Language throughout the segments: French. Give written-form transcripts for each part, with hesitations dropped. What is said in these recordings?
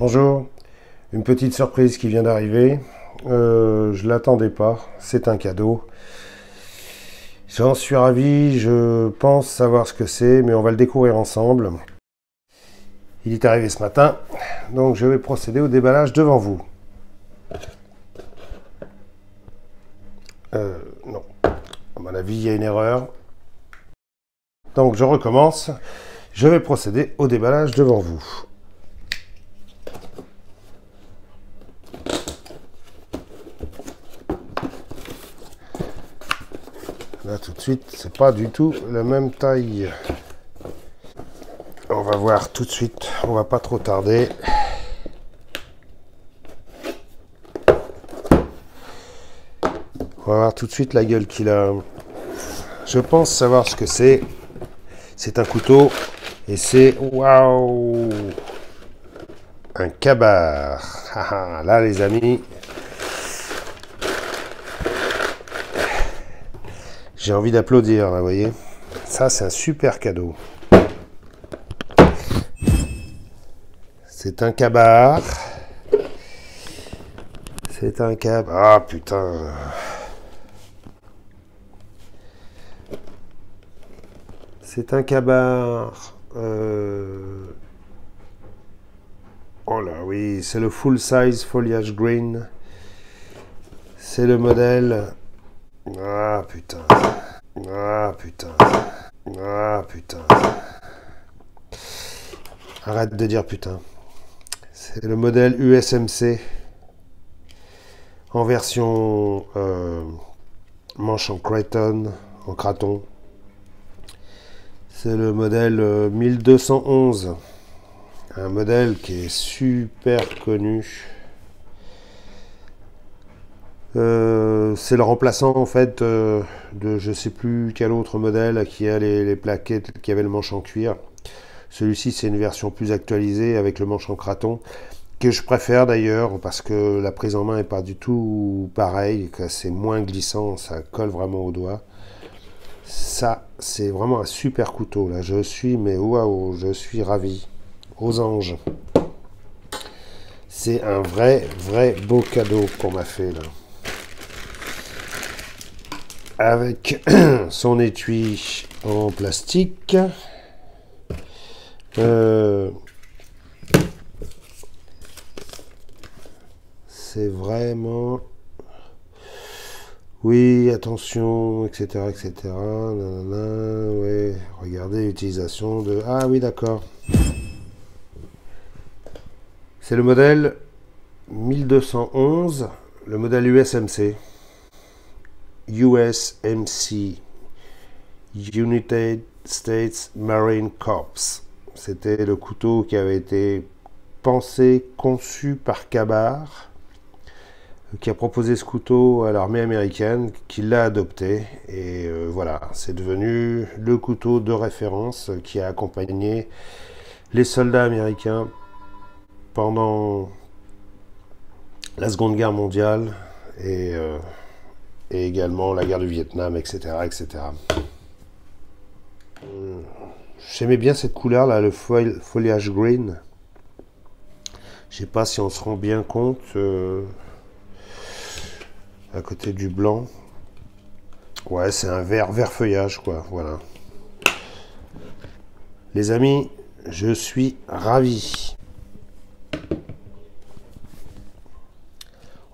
Bonjour, une petite surprise qui vient d'arriver. Je l'attendais pas, c'est un cadeau. J'en suis ravi, je pense savoir ce que c'est, mais on va le découvrir ensemble. Il est arrivé ce matin, donc je vais procéder au déballage devant vous. Non, à mon avis, il y a une erreur. Donc je recommence. Je vais procéder au déballage devant vous. Là tout de suite, c'est pas du tout la même taille. On va voir tout de suite, on va pas trop tarder. On va voir tout de suite la gueule qu'il a. Je pense savoir ce que c'est. C'est un couteau et c'est waouh, un Ka-Bar. Là les amis, j'ai envie d'applaudir là, vous voyez. Ça c'est un super cadeau. C'est un Ka-Bar. C'est un Ka-Bar. Ah putain. C'est un Ka-Bar. Oh là oui, c'est le full size foliage green. C'est le modèle. Ah putain. Ah putain. Ah putain. Arrête de dire putain. C'est le modèle USMC en version manche en craton. C'est le modèle 1211. Un modèle qui est super connu. C'est le remplaçant en fait de je sais plus quel autre modèle qui a les plaquettes, qui avait le manche en cuir. Celui-ci c'est une version plus actualisée avec le manche en craton que je préfère d'ailleurs parce que la prise en main est pas du tout pareille, que c'est moins glissant, ça colle vraiment au doigt. Ça c'est vraiment un super couteau là, je suis mais waouh, je suis ravi, aux anges. C'est un vrai beau cadeau qu'on m'a fait là. Avec son étui en plastique. C'est vraiment... Oui, attention, etc., etc. Nanana, ouais, regardez l'utilisation de... Ah oui, d'accord. C'est le modèle 1211, le modèle USMC. USMC, United States Marine Corps. C'était le couteau qui avait été pensé, conçu par Ka-Bar, qui a proposé ce couteau à l'armée américaine, qui l'a adopté. Et voilà, c'est devenu le couteau de référence qui a accompagné les soldats américains pendant la Seconde Guerre mondiale et également la guerre du Vietnam, etc. etc. J'aimais bien cette couleur là, le foliage green. Je sais pas si on se rend bien compte à côté du blanc. Ouais, c'est un vert feuillage quoi, voilà. Les amis, je suis ravi.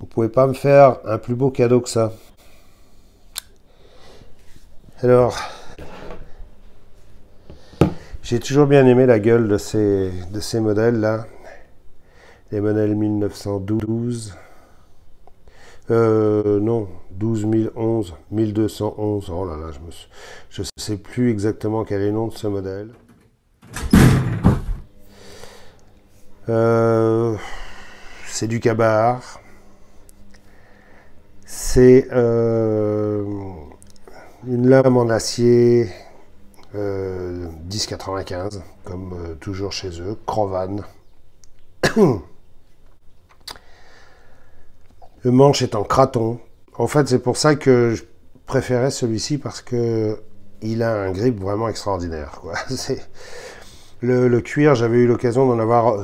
Vous pouvez pas me faire un plus beau cadeau que ça. Alors, j'ai toujours bien aimé la gueule de ces modèles-là. Les modèles 1912. Non, 12011, 1211. Oh là là, je ne sais plus exactement quel est le nom de ce modèle. C'est du Ka-Bar. C'est... une lame en acier 1095, comme toujours chez eux, Crowvan. Le manche est en craton. En fait, c'est pour ça que je préférais celui-ci parce que il a un grip vraiment extraordinaire, quoi. Le cuir, j'avais eu l'occasion d'en avoir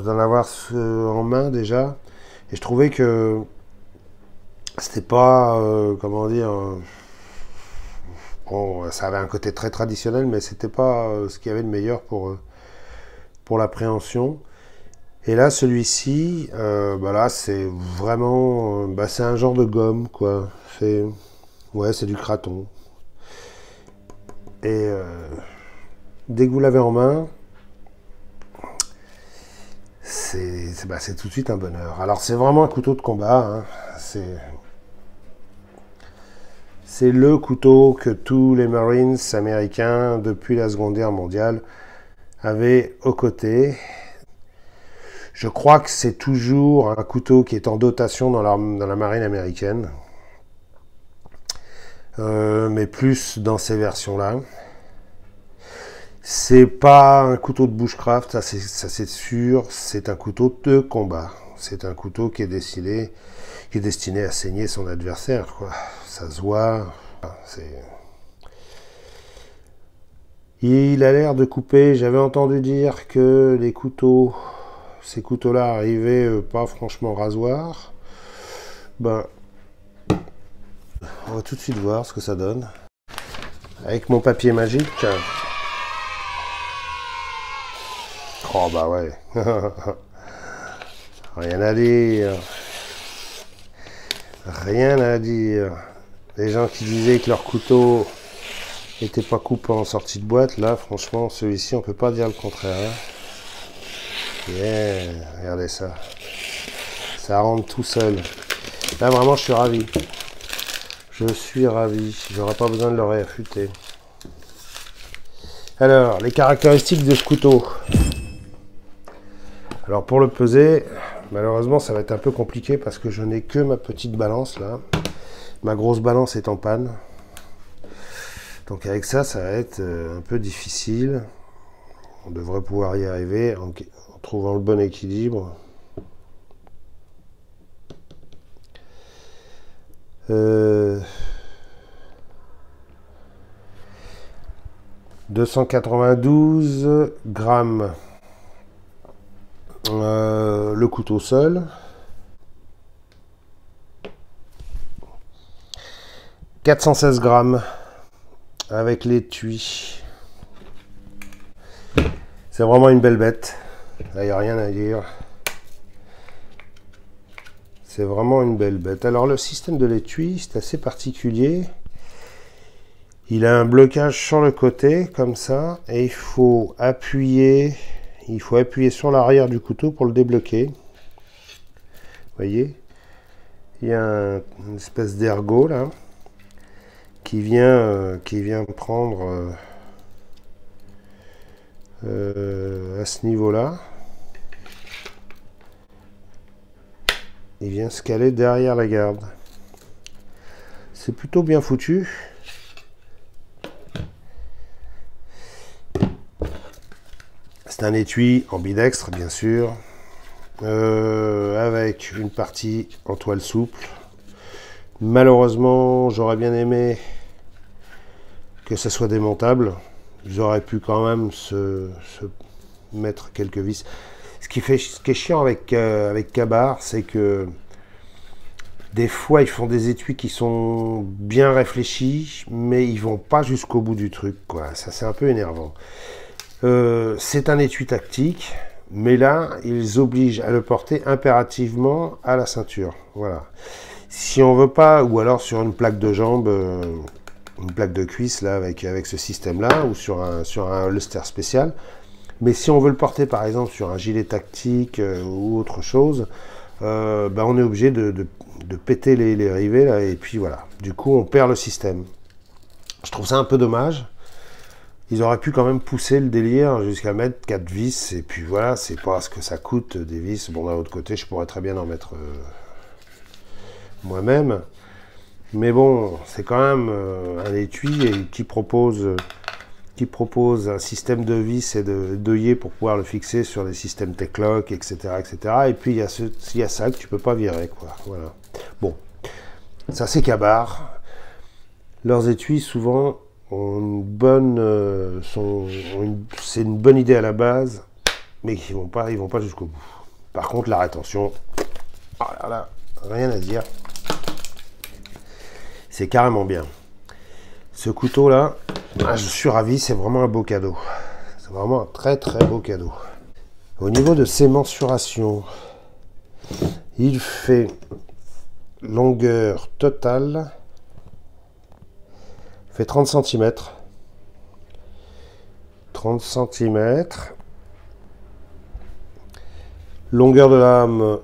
en main déjà, et je trouvais que c'était pas, comment dire, bon, ça avait un côté très traditionnel, mais c'était pas ce qu'il y avait de meilleur pour l'appréhension. Et là, celui-ci, bah là, c'est vraiment, bah, c'est un genre de gomme, quoi. C'est, ouais, c'est du craton. Et dès que vous l'avez en main, c'est tout de suite un bonheur. Alors, c'est vraiment un couteau de combat, hein. C'est le couteau que tous les Marines américains, depuis la Seconde Guerre mondiale, avaient aux côtés. Je crois que c'est toujours un couteau qui est en dotation dans la marine américaine. Mais plus dans ces versions-là. C'est pas un couteau de bushcraft, ça c'est sûr, c'est un couteau de combat. C'est un couteau qui est destiné à saigner son adversaire, quoi. Ça se voit. Il a l'air de couper. J'avais entendu dire que ces couteaux-là arrivaient pas franchement rasoir. Ben, on va tout de suite voir ce que ça donne. Avec mon papier magique. Oh bah ouais. Rien à dire. Rien à dire. Les gens qui disaient que leur couteau n'était pas coupé en sortie de boîte, là franchement celui-ci on peut pas dire le contraire. Hein. Yeah, regardez ça. Ça rentre tout seul. Là vraiment je suis ravi. Je suis ravi. J'aurai pas besoin de le réaffûter. Alors, les caractéristiques de ce couteau. Alors pour le peser, malheureusement ça va être un peu compliqué parce que je n'ai que ma petite balance là. Ma grosse balance est en panne. Donc avec ça, ça va être un peu difficile. On devrait pouvoir y arriver en trouvant le bon équilibre. 292 grammes le couteau seul. 416 grammes avec l'étui. C'est vraiment une belle bête. Là, il n'y a rien à dire. C'est vraiment une belle bête. Alors, le système de l'étui, c'est assez particulier. Il a un blocage sur le côté, comme ça, et il faut appuyer sur l'arrière du couteau pour le débloquer. Vous voyez? Il y a une espèce d'ergot, là, qui vient prendre à ce niveau-là. Il vient se caler derrière la garde. C'est plutôt bien foutu. C'est un étui ambidextre, bien sûr, avec une partie en toile souple. Malheureusement, j'aurais bien aimé que ça soit démontable. J'aurais pu quand même se mettre quelques vis. Ce qui est chiant avec Ka-Bar, c'est que des fois ils font des étuis qui sont bien réfléchis, mais ils vont pas jusqu'au bout du truc, quoi. Ça, c'est un peu énervant. C'est un étui tactique, mais là ils obligent à le porter impérativement à la ceinture. Voilà. Si on veut pas, ou alors sur une plaque de jambe, une plaque de cuisse là avec ce système-là, ou sur un holster spécial. Mais si on veut le porter par exemple sur un gilet tactique ou autre chose, ben on est obligé de péter les rivets là, et puis voilà. Du coup on perd le système. Je trouve ça un peu dommage. Ils auraient pu quand même pousser le délire jusqu'à mettre 4 vis, et puis voilà, c'est pas ce que ça coûte des vis. Bon, d'un autre côté, je pourrais très bien en mettre moi-même. Mais bon, c'est quand même un étui qui propose un système de vis et d'œillet pour pouvoir le fixer sur des systèmes T-Clock, etc., etc. Et puis il y a ça que tu peux pas virer, quoi. Voilà. Bon, ça c'est Ka-Bar. Leurs étuis, souvent, c'est une bonne idée à la base, mais ils vont pas jusqu'au bout. Par contre, la rétention, oh là là, rien à dire. C'est carrément bien. Ce couteau-là, je suis ravi, c'est vraiment un beau cadeau. C'est vraiment un très très beau cadeau. Au niveau de ses mensurations, il fait longueur totale, fait 30 cm. 30 cm. Longueur de lame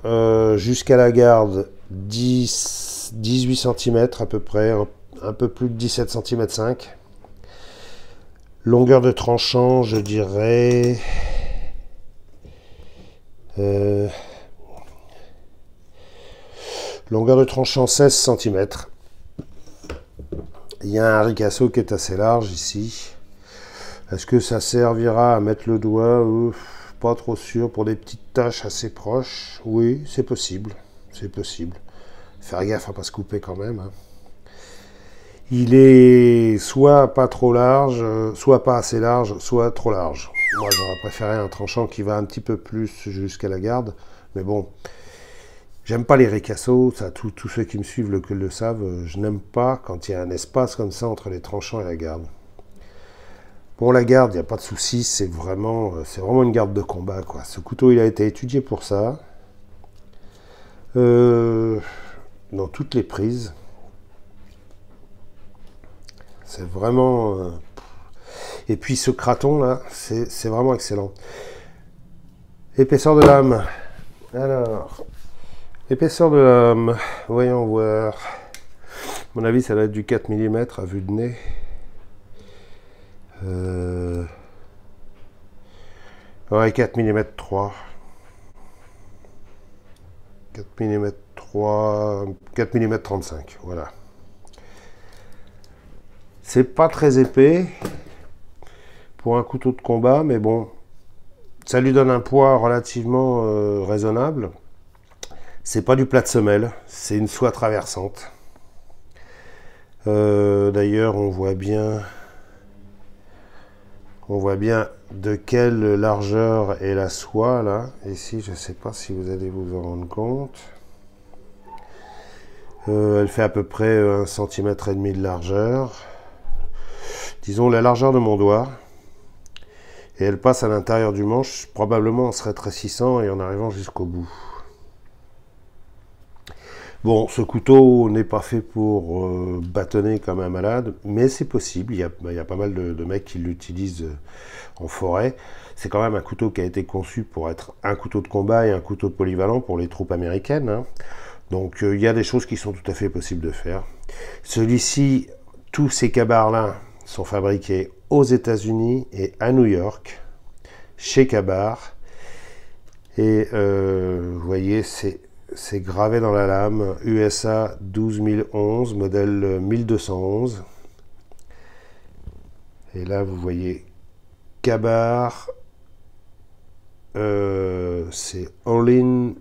jusqu'à la garde 18 cm à peu près, un peu plus de 17 cm 5. Longueur de tranchant, je dirais longueur de tranchant 16 cm. Il y a un ricasso qui est assez large ici. Est-ce que ça servira à mettre le doigt? Pas trop sûr. Pour des petites taches assez proches, oui, c'est possible. C'est possible. Faire gaffe à pas se couper quand même. Hein. Il est soit pas trop large, soit pas assez large, soit trop large. Moi, j'aurais préféré un tranchant qui va un petit peu plus jusqu'à la garde. Mais bon, j'aime pas les ricassos. Ça, tous ceux qui me suivent le savent. Je n'aime pas quand il y a un espace comme ça entre les tranchants et la garde. Bon, la garde, il n'y a pas de souci. C'est vraiment une garde de combat, quoi. Ce couteau, il a été étudié pour ça. Dans toutes les prises. C'est vraiment... Et puis ce craton là, c'est vraiment excellent. Épaisseur de lame. Alors, épaisseur de lame, voyons voir. À mon avis, ça doit être du 4 mm à vue de nez. Ouais, 4 mm 3. 4 mm 3, 4 mm 35, voilà. C'est pas très épais pour un couteau de combat, mais bon, ça lui donne un poids relativement raisonnable. C'est pas du plat de semelle, c'est une soie traversante. D'ailleurs, on voit bien de quelle largeur est la soie là. Ici, je sais pas si vous allez vous en rendre compte. Elle fait à peu près 1,5 cm de largeur. Disons la largeur de mon doigt, et elle passe à l'intérieur du manche, probablement en se rétrécissant et en arrivant jusqu'au bout. Bon, ce couteau n'est pas fait pour bâtonner comme un malade, mais c'est possible, il y a pas mal de mecs qui l'utilisent en forêt. C'est quand même un couteau qui a été conçu pour être un couteau de combat et un couteau polyvalent pour les troupes américaines. Hein. Donc il y a des choses qui sont tout à fait possibles de faire. Celui-ci, tous ces cabards-là, sont fabriqués aux États-Unis et à New York, chez Kabar. Et vous voyez, c'est gravé dans la lame, USA 12011, modèle 1211. Et là, vous voyez Kabar, c'est All in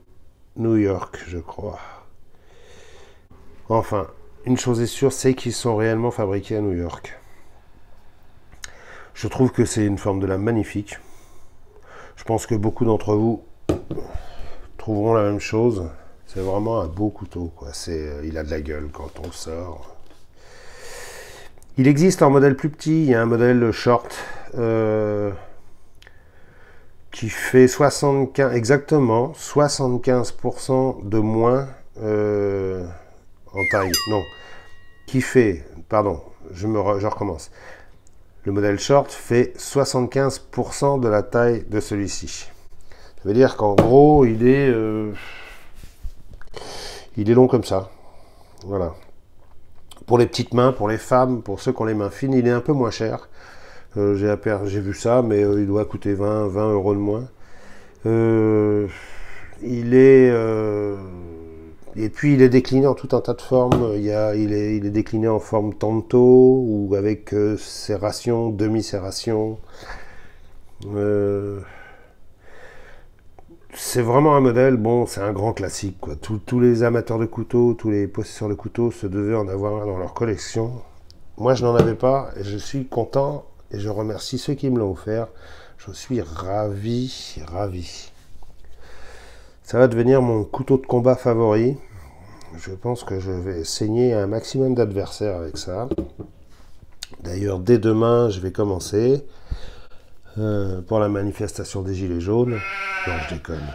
New York, je crois. Enfin, une chose est sûre, c'est qu'ils sont réellement fabriqués à New York. Je trouve que c'est une forme de lame magnifique. Je pense que beaucoup d'entre vous trouveront la même chose. C'est vraiment un beau couteau, quoi. Il a de la gueule quand on le sort. Il existe un modèle plus petit. Il y a un modèle short qui fait exactement 75% de moins en taille. Non, qui fait, pardon, je recommence. Le modèle short fait 75% de la taille de celui-ci. Ça veut dire qu'en gros, il est long comme ça. Voilà. Pour les petites mains, pour les femmes, pour ceux qui ont les mains fines, il est un peu moins cher. J'ai vu ça, mais il doit coûter 20 € de moins. Et puis il est décliné en tout un tas de formes. Il est décliné en forme tanto ou avec serration, demi-serration. C'est vraiment un modèle, bon, c'est un grand classique, quoi. Tous les amateurs de couteaux, tous les possesseurs de couteaux se devaient en avoir un dans leur collection. Moi, je n'en avais pas et je suis content et je remercie ceux qui me l'ont offert. Je suis ravi, ravi. Ça va devenir mon couteau de combat favori. Je pense que je vais saigner un maximum d'adversaires avec ça. D'ailleurs, dès demain, je vais commencer pour la manifestation des Gilets jaunes. Non, je déconne.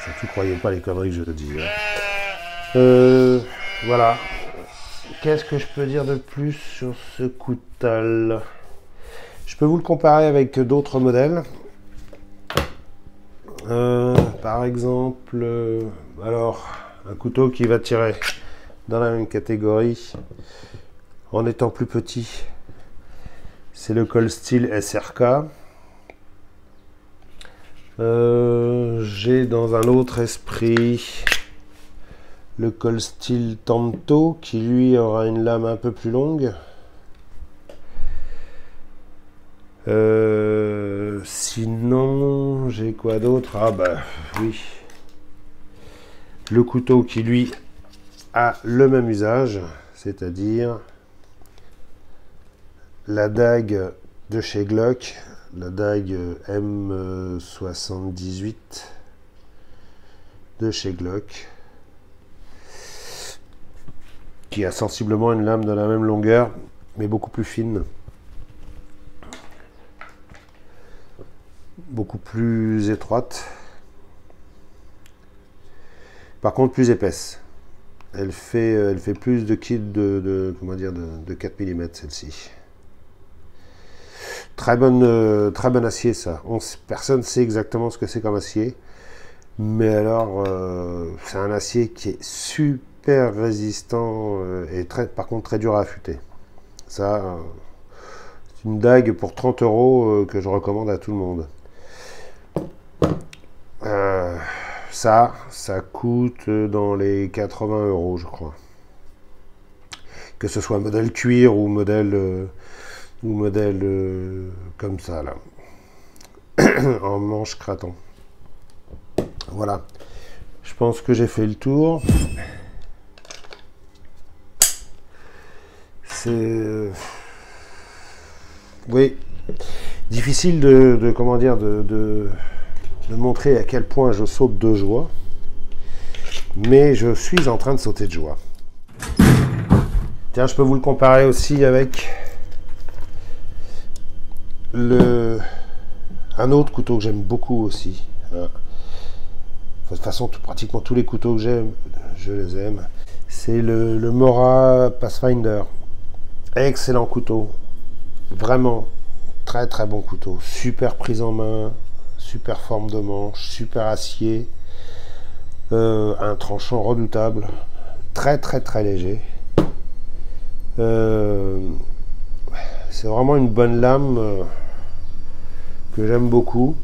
Surtout, croyez pas les conneries que je dis. Hein. Voilà. Qu'est-ce que je peux dire de plus sur ce couteau? Je peux vous le comparer avec d'autres modèles. Par exemple, alors, un couteau qui va tirer dans la même catégorie en étant plus petit, c'est le Cold Steel SRK. J'ai dans un autre esprit le Cold Steel Tanto qui lui aura une lame un peu plus longue. Sinon, j'ai quoi d'autre? Ah bah oui, le couteau qui lui a le même usage, c'est-à-dire la dague de chez Glock, la dague M78 de chez Glock, qui a sensiblement une lame de la même longueur, mais beaucoup plus fine. Beaucoup plus étroite, par contre plus épaisse. Elle fait plus de kit comment dire, de 4 mm celle-ci. Très bon acier ça. Personne ne sait exactement ce que c'est comme acier, mais alors c'est un acier qui est super résistant et par contre très dur à affûter. Ça, c'est une dague pour 30 € que je recommande à tout le monde. Ça coûte dans les 80 €, je crois. Que ce soit modèle cuir ou modèle comme ça, là. En manche craton. Voilà. Je pense que j'ai fait le tour. C'est... Oui. Difficile comment dire, de montrer à quel point je saute de joie, mais je suis en train de sauter de joie. Tiens, je peux vous le comparer aussi avec un autre couteau que j'aime beaucoup aussi. De toute façon, pratiquement tous les couteaux que j'aime, je les aime. C'est le Mora Pathfinder. Excellent couteau. Vraiment très très bon couteau. Super prise en main. Super forme de manche, super acier, un tranchant redoutable, très très très léger. C'est vraiment une bonne lame que j'aime beaucoup.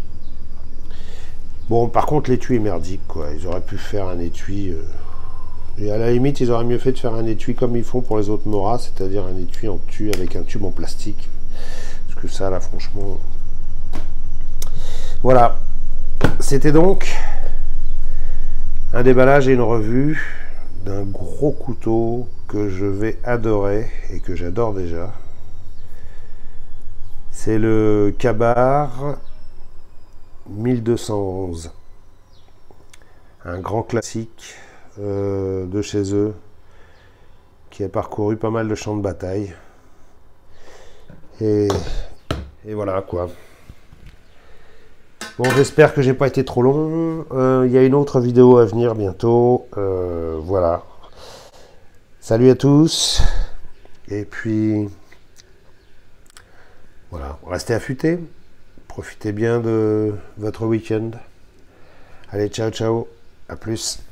Bon, par contre, l'étui est merdique, quoi. Ils auraient pu faire un étui. Et à la limite, ils auraient mieux fait de faire un étui comme ils font pour les autres Mora, c'est-à-dire un étui en tube avec un tube en plastique. Parce que ça, là, franchement. Voilà, c'était donc un déballage et une revue d'un gros couteau que je vais adorer et que j'adore déjà. C'est le Ka-Bar 1211, un grand classique de chez eux qui a parcouru pas mal de champs de bataille. Et voilà quoi. Bon, j'espère que j'ai pas été trop long. Il y a une autre vidéo à venir bientôt. Voilà. Salut à tous. Et puis, voilà. Restez affûtés. Profitez bien de votre week-end. Allez, ciao, ciao. À plus.